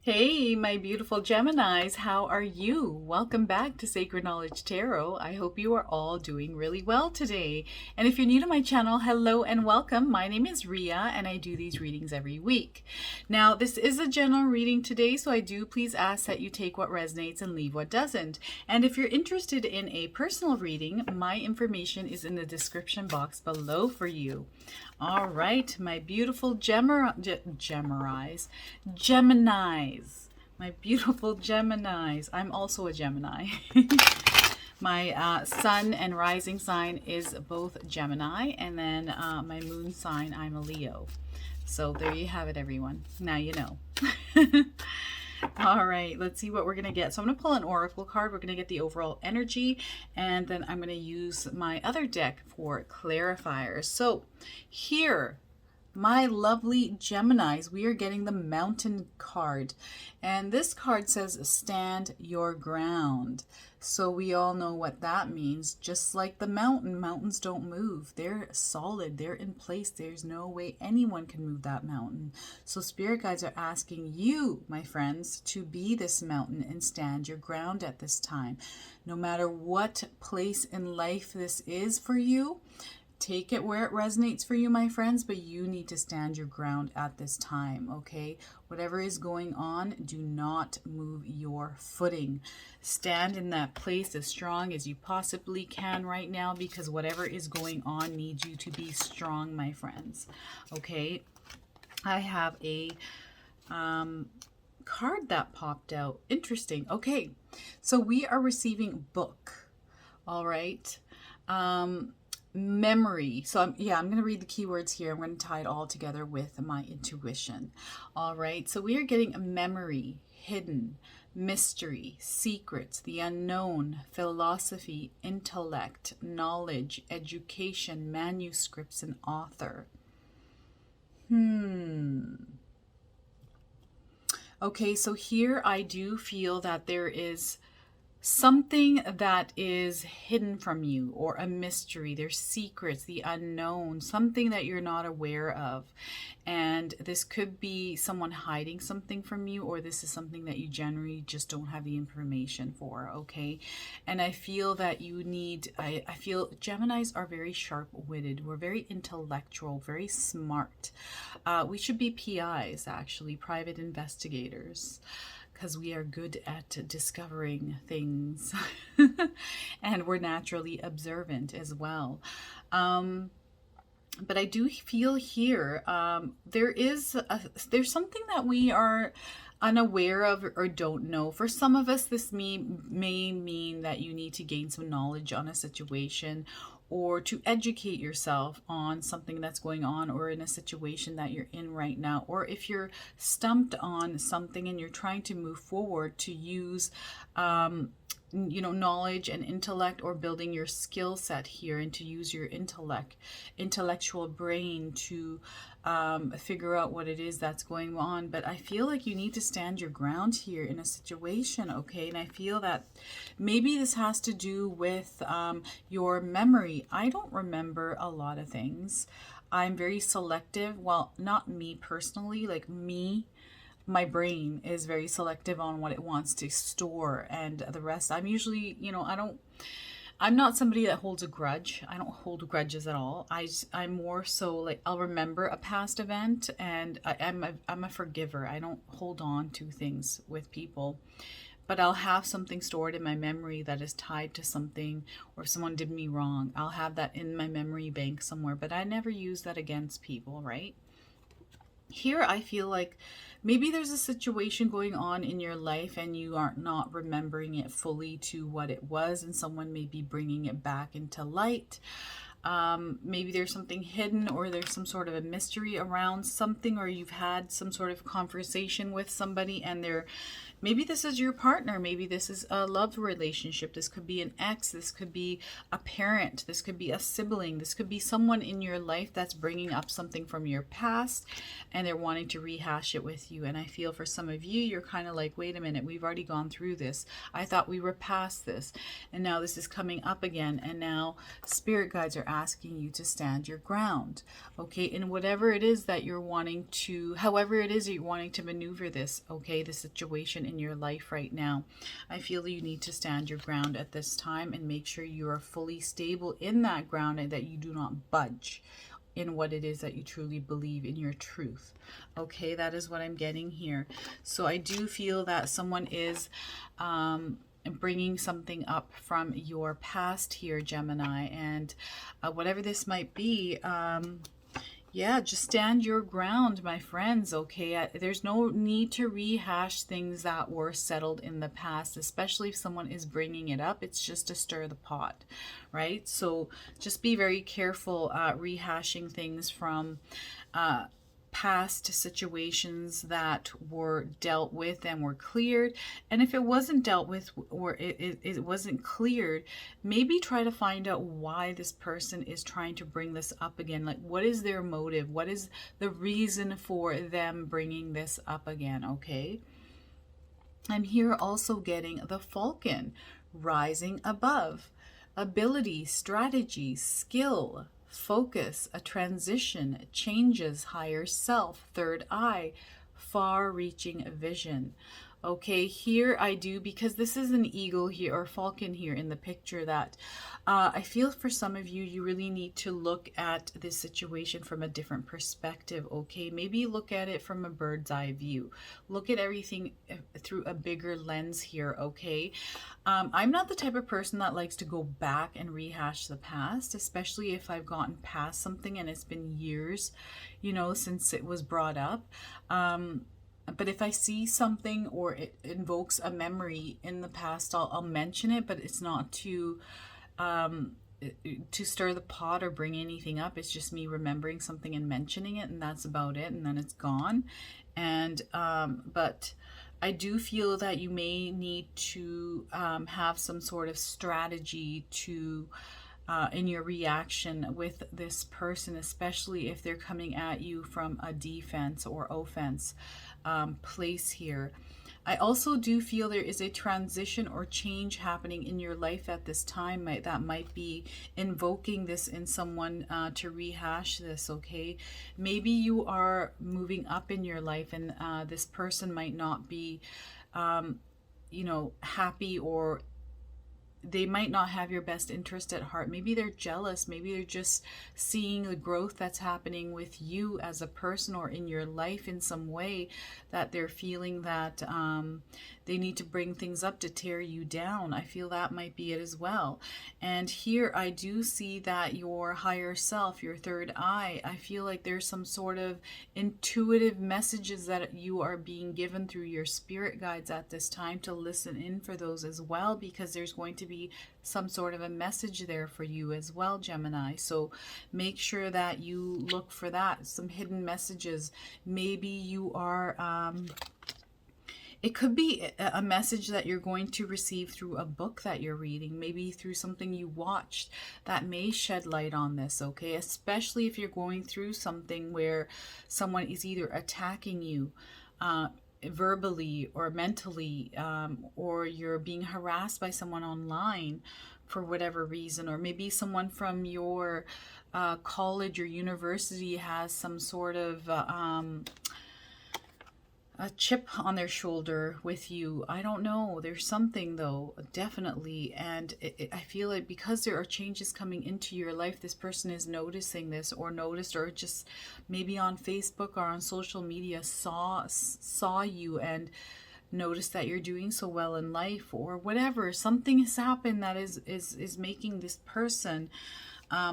Hey, my beautiful Geminis, how are you? Welcome back to Sacred Knowledge Tarot. I hope you are all doing really well today. And if you're new to my channel, hello and welcome. My name is Ria and I do these readings every week. Now, this is a general reading today, so I do please ask that you take what resonates and leave what doesn't. And if you're interested in a personal reading, my information is in the description box below for you. All right, my beautiful Geminis, my beautiful Geminis. I'm also a Gemini. My sun and rising sign is both Gemini, and then my moon sign, I'm a Leo. So there you have it, everyone. Now you know. All right, let's see what we're going to get. So I'm going to pull an oracle card. We're going to get the overall energy, and then I'm going to use my other deck for clarifiers. So here, my lovely Geminis, we are getting the Mountain card. And this card says, stand your ground. So we all know what that means. Just like the mountains don't move. They're solid. They're in place. There's no way anyone can move that mountain. So spirit guides are asking you, my friends, to be this mountain and stand your ground at this time. No matter what place in life this is for you, take it where it resonates for you, my friends, but you need to stand your ground at this time, okay? Whatever is going on, do not move your footing. Stand in that place as strong as you possibly can right now, because whatever is going on needs you to be strong, my friends, okay? I have a card that popped out. Interesting. Okay, so we are receiving book, all right? Memory. So I'm going to read the keywords here. I'm going to tie it all together with my intuition. All right. So we are getting a memory, hidden, mystery, secrets, the unknown, philosophy, intellect, knowledge, education, manuscripts, and author. Okay, so here I do feel that there is something that is hidden from you, or a mystery. There's secrets, the unknown, something that you're not aware of. And this could be someone hiding something from you, or this is something that you generally just don't have the information for, okay? And I feel that you need, I feel Geminis are very sharp-witted. We're very intellectual, very smart. We should be PIs, actually, private investigators, because we are good at discovering things and we're naturally observant as well. But I do feel here there's something that we are unaware of or don't know. For some of us, this may mean that you need to gain some knowledge on a situation, or to educate yourself on something that's going on, or in a situation that you're in right now. Or if you're stumped on something and you're trying to move forward, to use knowledge and intellect, or building your skill set here, and to use your intellectual brain to figure out what it is that's going on. But I feel like you need to stand your ground here in a situation, okay? And I feel that maybe this has to do with your memory. I don't remember a lot of things. I'm very selective. Well, not me personally, like me, my brain is very selective on what it wants to store, and the rest, I'm usually, I'm not somebody that holds a grudge. I don't hold grudges at all. I'm more so like, I'll remember a past event, and I'm a forgiver. I don't hold on to things with people, but I'll have something stored in my memory that is tied to something, or if someone did me wrong, I'll have that in my memory bank somewhere, but I never use that against people, right? Here I feel like maybe there's a situation going on in your life and you are not remembering it fully to what it was, and someone may be bringing it back into light. Maybe there's something hidden, or there's some sort of a mystery around something, or you've had some sort of conversation with somebody and they're Maybe this is your partner. Maybe this is a love relationship. This could be an ex. This could be a parent. This could be a sibling. This could be someone in your life that's bringing up something from your past and they're wanting to rehash it with you. And I feel for some of you, you're kind of like, wait a minute, we've already gone through this. I thought we were past this. And now this is coming up again. And now spirit guides are asking you to stand your ground. Okay. And whatever it is that you're wanting to, however it is that you're wanting to maneuver this, okay, the situation in your life right now, I feel you need to stand your ground at this time and make sure you are fully stable in that ground and that you do not budge in what it is that you truly believe in your truth. Okay, that is what I'm getting here. So I do feel that someone is bringing something up from your past here, Gemini, and whatever this might be, yeah, just stand your ground, my friends, okay? There's no need to rehash things that were settled in the past, especially if someone is bringing it up. It's just to stir the pot, right? So just be very careful rehashing things from past situations that were dealt with and were cleared. And if it wasn't dealt with or it wasn't cleared, maybe try to find out why this person is trying to bring this up again. Like, what is their motive? What is the reason for them bringing this up again? Okay. I'm here also getting the Falcon, rising above, ability, strategy, skill, focus, a transition, changes, higher self, third eye, far-reaching vision. Okay, here I do, because this is an eagle here or falcon here in the picture, that I feel for some of you, you really need to look at this situation from a different perspective, okay? Maybe look at it from a bird's eye view. Look at everything through a bigger lens here, okay? I'm not the type of person that likes to go back and rehash the past, especially if I've gotten past something and it's been years, you know, since it was brought up. But if I see something or it invokes a memory in the past, I'll mention it, but it's not to stir the pot or bring anything up. It's just me remembering something and mentioning it, and that's about it, and then it's gone. And but I do feel that you may need to have some sort of strategy to in your reaction with this person, especially if they're coming at you from a defense or offense place here. I also do feel there is a transition or change happening in your life at this time that might be invoking this in someone to rehash this, okay? Maybe you are moving up in your life and this person might not be, you know, happy, or they might not have your best interest at heart. Maybe they're jealous. Maybe they're just seeing the growth that's happening with you as a person or in your life in some way, that they're feeling that they need to bring things up to tear you down. I feel that might be it as well. And here I do see that your higher self, your third eye, I feel like there's some sort of intuitive messages that you are being given through your spirit guides at this time, to listen in for those as well, because there's going to be some sort of a message there for you as well, Gemini. So make sure that you look for that, some hidden messages. Maybe you are it could be a message that you're going to receive through a book that you're reading, maybe through something you watched that may shed light on this, okay? Especially if you're going through something where someone is either attacking you verbally or mentally, or you're being harassed by someone online for whatever reason, or maybe someone from your college or university has some sort of a chip on their shoulder with you. I don't know. There's something though, definitely. And I feel like because there are changes coming into your life, this person is noticing this, or noticed, or just maybe on Facebook or on social media saw you and noticed that you're doing so well in life, or whatever. Something has happened that is making this person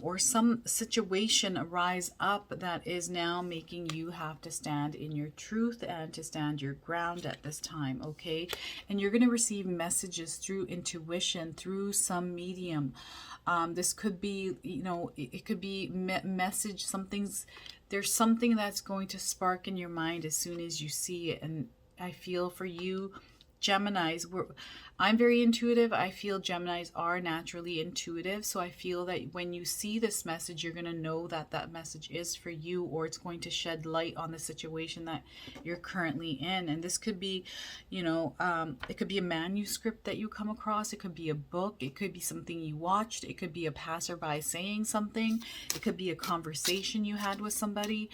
or some situation rise up that is now making you have to stand in your truth and to stand your ground at this time, okay? And you're going to receive messages through intuition, through some medium. This could be, you know, it could be message, there's something that's going to spark in your mind as soon as you see it. And I feel for you, Geminis, I'm very intuitive. I feel Geminis are naturally intuitive. So I feel that when you see this message, you're going to know that that message is for you, or it's going to shed light on the situation that you're currently in. And this could be, it could be a manuscript that you come across. It could be a book. It could be something you watched. It could be a passerby saying something. It could be a conversation you had with somebody.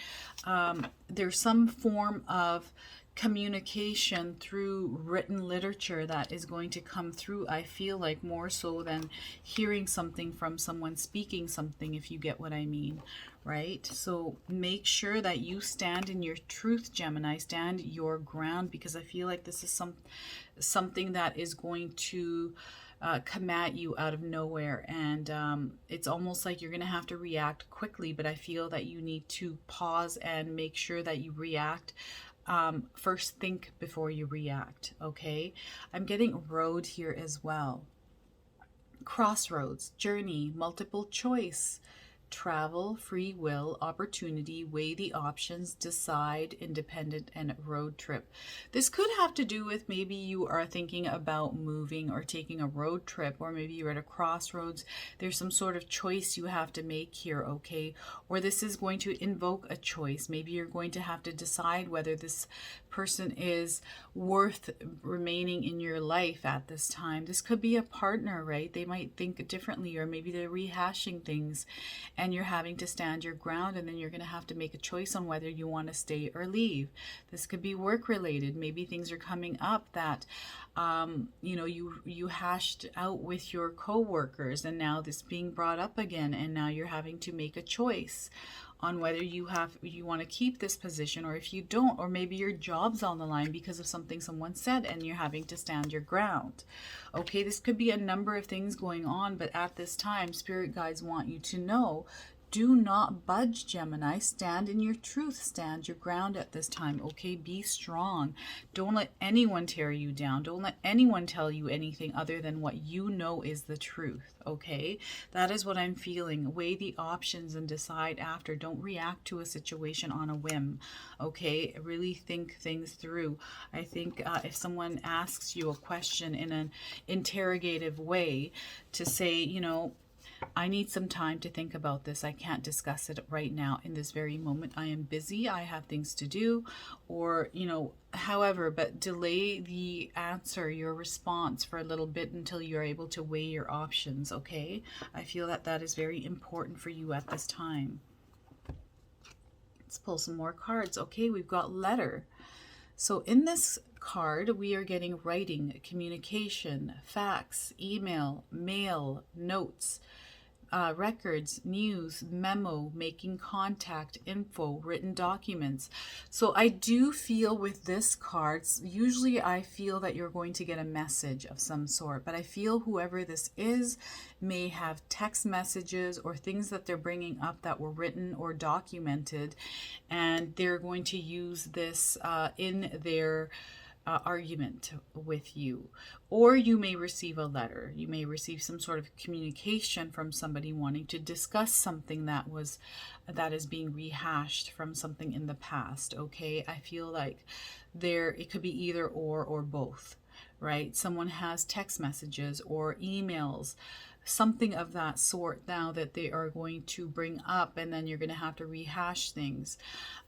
There's some form of communication through written literature that is going to come through, I feel like, more so than hearing something from someone speaking something, if you get what I mean, right? So make sure that you stand in your truth, Gemini. Stand your ground, because I feel like this is something that is going to come at you out of nowhere, and it's almost like you're going to have to react quickly, but I feel that you need to pause and make sure that you react. First, think before you react, okay? I'm getting road here as well. Crossroads, journey, multiple choice, travel, free will, opportunity, weigh the options, decide, independent, and road trip. This could have to do with maybe you are thinking about moving or taking a road trip, or maybe you're at a crossroads. There's some sort of choice you have to make here, okay? Or this is going to invoke a choice. Maybe you're going to have to decide whether this person is worth remaining in your life at this time. This could be a partner, right? They might think differently, or maybe they're rehashing things, and you're having to stand your ground, and then you're going to have to make a choice on whether you want to stay or leave. This could be work related. Maybe things are coming up that you hashed out with your co-workers, and now this being brought up again, and now you're having to make a choice on whether you want to keep this position, or if you don't, or maybe your job's on the line because of something someone said and you're having to stand your ground. Okay, this could be a number of things going on, but at this time, spirit guides want you to know, do not budge, Gemini. Stand in your truth. Stand your ground at this time, okay? Be strong. Don't let anyone tear you down. Don't let anyone tell you anything other than what you know is the truth, okay? That is what I'm feeling. Weigh the options and decide after. Don't react to a situation on a whim, okay? Really think things through. I think if someone asks you a question in an interrogative way, to say, I need some time to think about this. I can't discuss it right now in this very moment. I am busy. I have things to do, or, however, but delay the answer, your response, for a little bit until you're able to weigh your options, okay? I feel that that is very important for you at this time. Let's pull some more cards. Okay, we've got letter. So in this card, we are getting writing, communication, fax, email, mail, notes, records, news, memo, making contact, info, written documents. So I do feel with this card, usually I feel that you're going to get a message of some sort, but I feel whoever this is may have text messages or things that they're bringing up that were written or documented, and they're going to use this in their argument with you. Or you may receive a letter. You may receive some sort of communication from somebody wanting to discuss something that is being rehashed from something in the past, okay? I feel like it could be either or both, right? Someone has text messages or emails, something of that sort now that they are going to bring up, and then you're going to have to rehash things.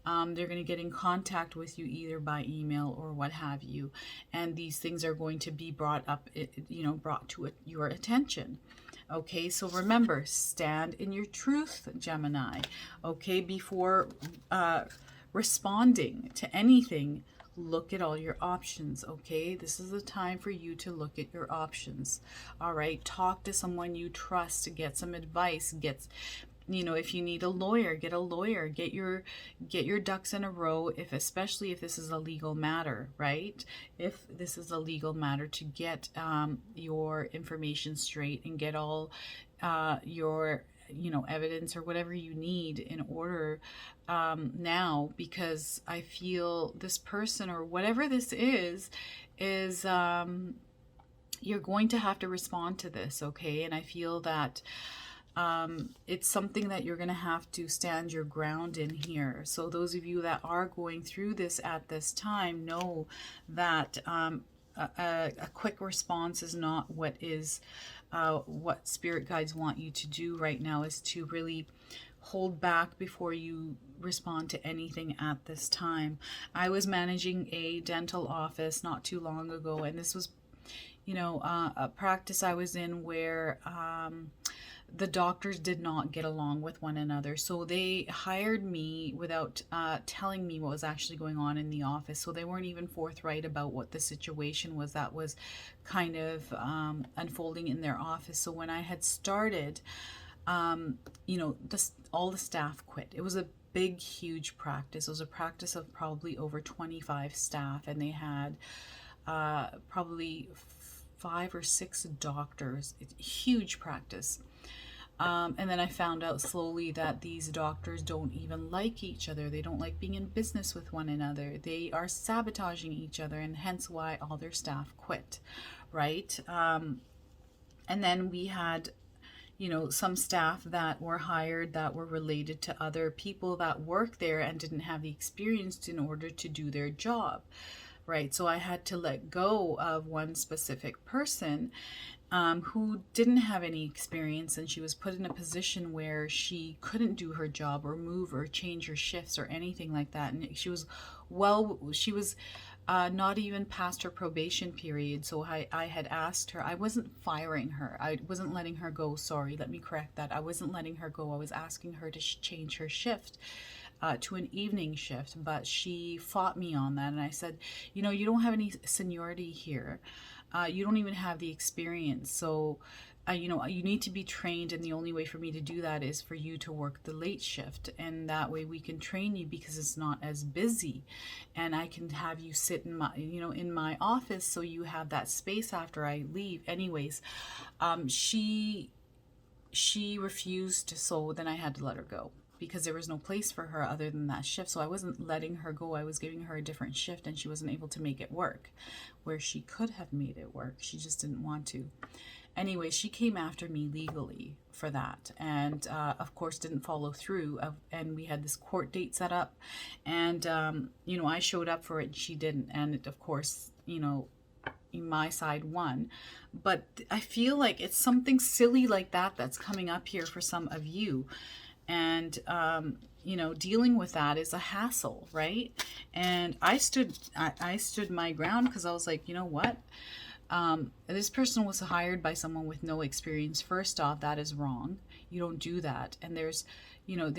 They're going to get in contact with you either by email or what have you, and these things are going to be brought up, brought to your attention. Okay, so remember, stand in your truth, Gemini. Okay, before responding to anything, look at all your options, okay? This is the time for you to look at your options. All right, talk to someone you trust, get some advice, if you need a lawyer, get a lawyer, get your ducks in a row, especially if this is a legal matter, right? If this is a legal matter, to get your information straight and get all your evidence or whatever you need in order now, because I feel this person or whatever this is you're going to have to respond to this, okay? And I feel that it's something that you're going to have to stand your ground in here. So those of you that are going through this at this time, know that a quick response is not what spirit guides want you to do right now, is to really hold back before you respond to anything at this time. I was managing a dental office not too long ago, and this was, a practice I was in where the doctors did not get along with one another. So they hired me without telling me what was actually going on in the office. So they weren't even forthright about what the situation was that was kind of unfolding in their office. So when I had started, all the staff quit. It was a big, huge practice. It was a practice of probably over 25 staff, and they had probably 5 or 6 doctors. It's a huge practice. And then I found out slowly that these doctors don't even like each other. They don't like being in business with one another. They are sabotaging each other, and hence why all their staff quit, right? And then we had, some staff that were hired that were related to other people that work there and didn't have the experience in order to do their job, right? So I had to let go of one specific person who didn't have any experience, and she was put in a position where she couldn't do her job or move or change her shifts or anything like that. And she was not even past her probation period. So I had asked her, I wasn't firing her. I wasn't letting her go. Sorry, let me correct that. I wasn't letting her go. I was asking her to change her shift to an evening shift, but she fought me on that. And I said, you don't have any seniority here. You don't even have the experience. So, you need to be trained. And the only way for me to do that is for you to work the late shift. And that way we can train you because it's not as busy. And I can have you sit in my, in my office. So you have that space after I leave. Anyways, she refused. So then I had to let her go, because there was no place for her other than that shift. So I wasn't letting her go. I was giving her a different shift, and she wasn't able to make it work where she could have made it work. She just didn't want to. Anyway, she came after me legally for that, and of course didn't follow through. And we had this court date set up, and I showed up for it and she didn't. And it, of course, my side won. But I feel like it's something silly like that that's coming up here for some of you. And, dealing with that is a hassle, right? And I stood my ground, because I was like, you know what? This person was hired by someone with no experience. First off, that is wrong. You don't do that. And there's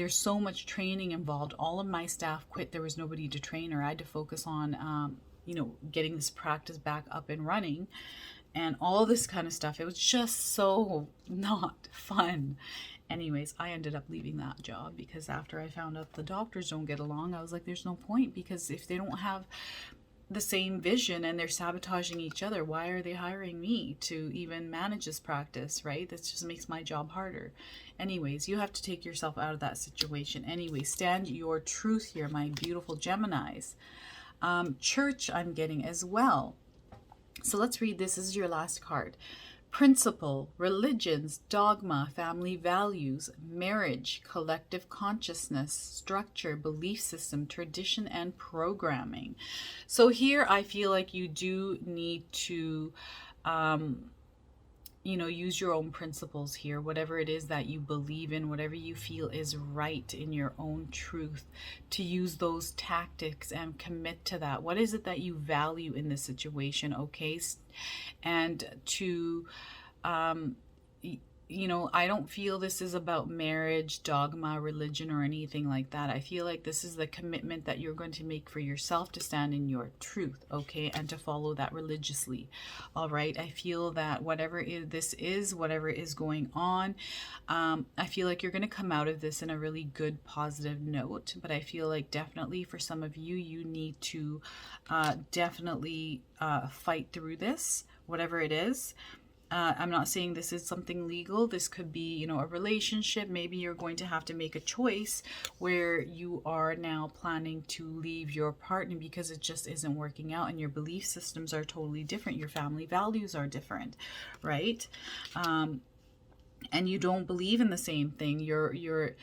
so much training involved. All of my staff quit. There was nobody to train her. I had to focus on, getting this practice back up and running and all this kind of stuff. It was just so not fun. Anyways, I ended up leaving that job, because after I found out the doctors don't get along, I was like, there's no point, because if they don't have the same vision and they're sabotaging each other, why are they hiring me to even manage this practice, right? That just makes my job harder. Anyways, you have to take yourself out of that situation. Anyway, stand your truth here, my beautiful Geminis. Church I'm getting as well. So let's read this. This is your last card. Principle, religions, dogma, family values, marriage, collective consciousness, structure, belief system, tradition, and programming. So here I feel like you do need to, use your own principles here, whatever it is that you believe in, whatever you feel is right in your own truth, to use those tactics and commit to that. What is it that you value in this situation, okay? And to, I don't feel this is about marriage, dogma, religion, or anything like that. I feel like this is the commitment that you're going to make for yourself to stand in your truth, okay, and to follow that religiously, all right? I feel that whatever this is, whatever is going on, I feel like you're going to come out of this in a really good, positive note. But I feel like definitely for some of you, you need to definitely fight through this, whatever it is. I'm not saying this is something legal. This could be, a relationship. Maybe you're going to have to make a choice where you are now planning to leave your partner because it just isn't working out, and your belief systems are totally different. Your family values are different, right? And you don't believe in the same thing. You're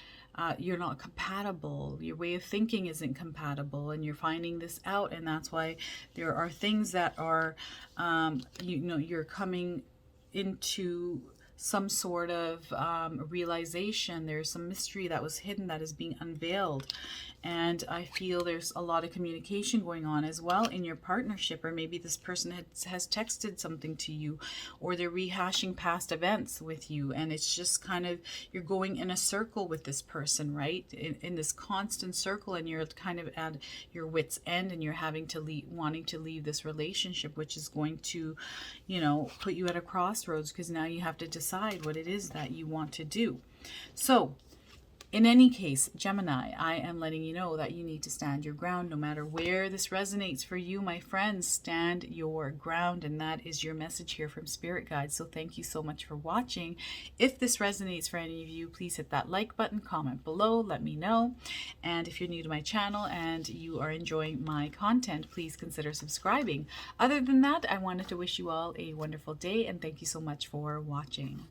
you're not compatible. Your way of thinking isn't compatible, and you're finding this out. And that's why there are things that are, you're coming into some sort of realization. There's some mystery that was hidden that is being unveiled. And I feel there's a lot of communication going on as well in your partnership, or maybe this person has texted something to you, or they're rehashing past events with you, and it's just kind of, you're going in a circle with this person, right? In this constant circle, and you're kind of at your wit's end, and you're having to wanting to leave this relationship, which is going to, put you at a crossroads, because now you have to decide what it is that you want to do. So in any case, Gemini, I am letting you know that you need to stand your ground. No matter where this resonates for you, my friends, stand your ground. And that is your message here from Spirit Guides. So thank you so much for watching. If this resonates for any of you, please hit that like button, comment below, let me know. And if you're new to my channel and you are enjoying my content, please consider subscribing. Other than that, I wanted to wish you all a wonderful day, and thank you so much for watching.